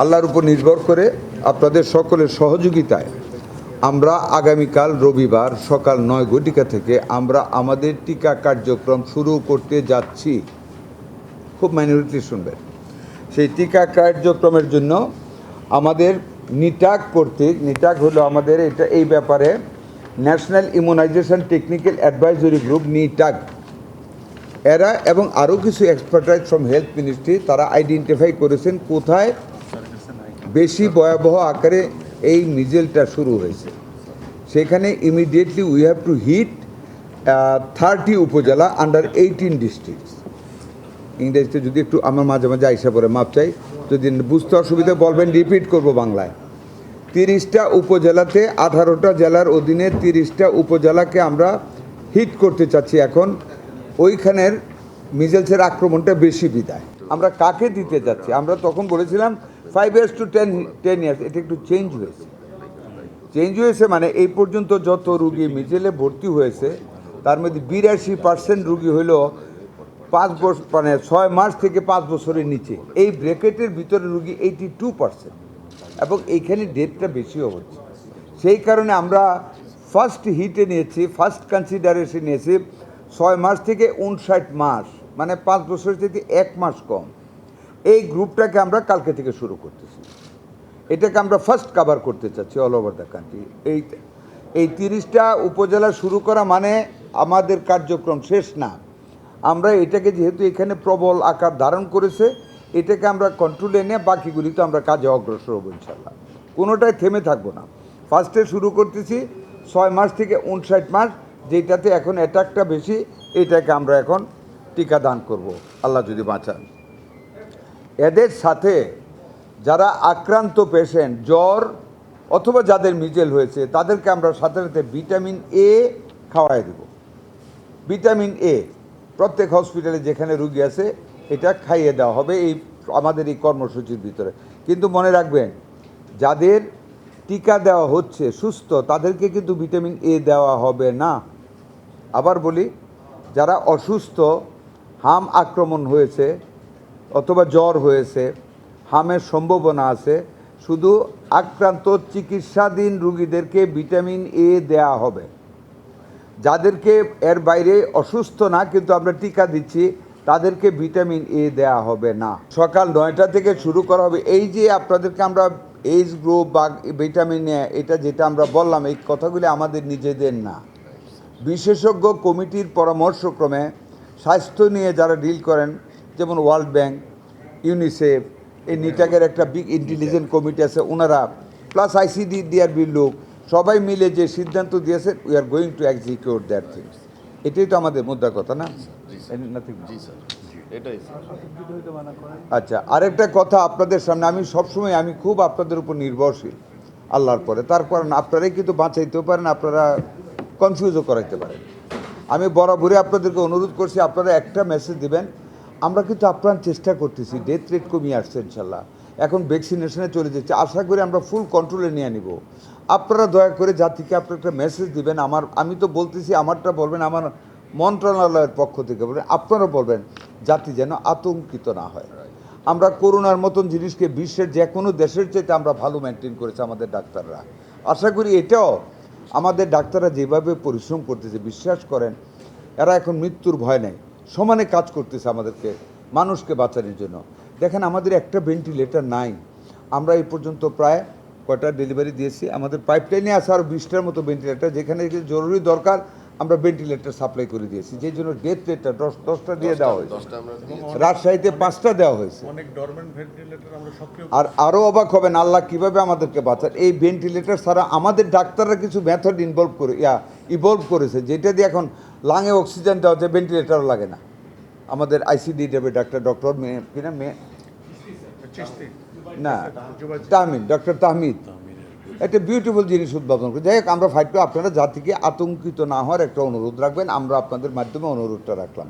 আল্লাহর উপর নির্ভর করে আপনাদের সকলের সহযোগিতায় আমরা আগামীকাল রবিবার সকাল 9 ঘটিকা থেকে আমরা আমাদের টিকা কার্যক্রম শুরু করতে যাচ্ছি। খুব মাইনরিটি শুনবেন। সেই টিকা কার্যক্রমের জন্য আমাদের নিটাক কর্তৃক, নিটাক হলো আমাদের এটা এই ব্যাপারে national immunisation technical advisory group NTAGI, এরা এবং আরও কিছু এক্সপার্টাইজ ফ্রম হেলথ মিনিস্ট্রি তারা আইডেন্টিফাই করেছেন কোথায় বেশি ভয়াবহ আকারে এই মিজেলটা শুরু হয়েছে। সেখানে immediately we have to hit 30 upazila under 18 districts. ইংরেজিতে যদি একটু আমার মাঝে মাঝে আইসা পড়ে মাপ চাই, যদি বুঝতে অসুবিধা বলবেন, রিপিট করব বাংলায়। 30টা উপজেলাতে 18টা জেলার অধীনে 30টা উপজেলাকে আমরা হিট করতে চাচ্ছি। এখন ওইখানের মিজেলসের আক্রমণটা বেশি বিদায় আমরা কাকে দিতে যাচ্ছি? আমরা তখন বলেছিলাম 5 years to 10 years। এটা একটু চেঞ্জ হয়েছে মানে এই পর্যন্ত যত রুগী মিজেলে ভর্তি হয়েছে তার মধ্যে 82% রুগী হইল 5 বছর মানে 6 মাস থেকে 5 বছরের নিচে। এই ব্র্যাকেটের ভিতরে রুগী 82%, এবং এইখানে ডেথটা বেশিও হচ্ছে। সেই কারণে আমরা ফার্স্ট হিটে নিয়েছি, ফার্স্ট কনসিডারেশন নিয়েছি 6 মাস থেকে 59 মাস, মানে 5 বছর থেকে 1 মাস কম। এই গ্রুপটাকে আমরা কালকে থেকে শুরু করতেছি। এটাকে আমরা ফার্স্ট কভার করতে চাচ্ছি অল ওভার দ্য কান্ট্রি। এই 30টা উপজেলা শুরু করা মানে আমাদের কার্যক্রম শেষ না। আমরা এটাকে যেহেতু এখানে প্রবল আকার ধারণ করেছে, এটাকে আমরা কন্ট্রোলে নিয়ে বাকিগুলি তো আমরা কাজে অগ্রসর হবো ইনশাল্লাহ। কোনোটাই থেমে থাকবো না। ফার্স্টে শুরু করতেছি 6 মাস থেকে 59 মাস, যেটাতে এখন অ্যাটাকটা বেশি, এটাকে আমরা এখন টিকা দান করব আল্লাহ যদি বাঁচান। এদের সাথে যারা আক্রান্ত পেশেন্ট, জ্বর অথবা যাদের মিজেল হয়েছে তাদেরকে আমরা সাথে সাথে ভিটামিন এ খাওয়াই দেব। ভিটামিন এ প্রত্যেক হসপিটালে যেখানে রুগী আছে এটা খাইয়ে দেওয়া হবে এই আমাদের এই কর্মসূচির ভিতরে। কিন্তু মনে রাখবেন, যাদের টিকা দেওয়া হচ্ছে সুস্থ তাদেরকে কিন্তু ভিটামিন এ দেওয়া হবে না। আবার বলি, যারা অসুস্থ, হাম আক্রমণ হয়েছে অথবা জ্বর হয়েছে, হামের সম্ভাবনা আছে, শুধু আক্রান্ত চিকিৎসাধীন রুগীদেরকে ভিটামিন এ দেয়া হবে। যাদেরকে এর বাইরে অসুস্থ না কিন্তু আমরা টিকা দিচ্ছি তাদেরকে ভিটামিন এ দেয়া হবে না। সকাল 9টা থেকে শুরু করা হবে। এই যে আপনাদেরকে আমরা এইজ গ্রুপ বা ভিটামিন এ, এটা যেটা আমরা বললাম, এই কথাগুলি আমাদের নিজেদের না, বিশেষজ্ঞ কমিটির পরামর্শক্রমে স্বাস্থ্য নিয়ে যারা ডিল করেন, যেমন ওয়ার্ল্ড ব্যাংক, ইউনিসেফ, এই নিটাকের একটা বিগ ইন্টেলিজেন্ট কমিটি আছে, ওনারা প্লাস ICDRBর লোক সবাই মিলে যে সিদ্ধান্ত দিয়েছে, we are going to execute that things. এটাই তো আমাদের মুদ্রা কথা না? আচ্ছা, আরেকটা কথা আপনাদের সামনে, আমি সবসময় আমি খুব আপনাদের উপর নির্ভরশীল আল্লাহর পরে। তার কারণ আপনারাই কিন্তু বাঁচাইতেও পারেন, আপনারা কনফিউজও করাইতে পারেন। আমি বরাবরই আপনাদেরকে অনুরোধ করছি, আপনারা একটা মেসেজ দিবেন। আমরা কিন্তু আপ্রাণ চেষ্টা করতেছি, ডেথ রেট কমিয়ে আসছে ইনশাল্লাহ, এখন ভ্যাকসিনেশনে চলে যাচ্ছে, আশা করি আমরা ফুল কন্ট্রোলে নিয়ে নিব। আপনারা দয়া করে জাতিকে আপনার একটা মেসেজ দিবেন। আমি তো বলতেছি, আমারটা বলবেন, আমার মন্ত্রণালয়ের পক্ষ থেকে বলবেন, আপনারা বলবেন, জাতি যেন আতঙ্কিত না হয়। আমরা করোনার মতন জিনিসকে বিশ্বের যে কোনো দেশের চাইতে আমরা ভালো মেনটেন করেছি আমাদের ডাক্তাররা। আশা করি এটাও আমাদের ডাক্তাররা যেভাবে পরিশ্রম করতেছে, বিশ্বাস করেন এরা এখন মৃত্যুর ভয় নেই, সমানে কাজ করতেছে আমাদেরকে মানুষকে বাঁচানোর জন্য। দেখেন, আমাদের একটা ভেন্টিলেটর নাই। আমরা এই পর্যন্ত প্রায় কয়টা ডেলিভারি দিয়েছি, আমাদের পাইপলাইনে আছে আরও 20টার মতো ভেন্টিলেটর, যেখানে জরুরি দরকার আমরা ভেন্টিলেটর সাপ্লাই করে দিয়েছি, যেই জন্য ডেথ রেটটা 10টা দিয়ে দেওয়া হয়েছে। রাজশাহীতে 5টা দেওয়া হয়েছে। আর আরও অবাক হবেন আল্লাহ কীভাবে আমাদেরকে বাঁচান। এই ভেন্টিলেটর ছাড়া আমাদের ডাক্তাররা কিছু মেথড ইভলভ করেছে, যেটা দিয়ে এখন লাঙে অক্সিজেন দেওয়া যায়, ভেন্টিলেটরও লাগে না। আমাদের ICDW ডক্টর কিনা না তাহমিদ, ডক্টর তাহমিদ একটা বিউটিফুল জিনিস উদ্ভাবন করে। যাই হোক, আমরা ফাইট করে আপনারা জাতিকে আতঙ্কিত না হওয়ার একটা অনুরোধ রাখবেন, আমরা আপনাদের মাধ্যমে অনুরোধটা রাখলাম।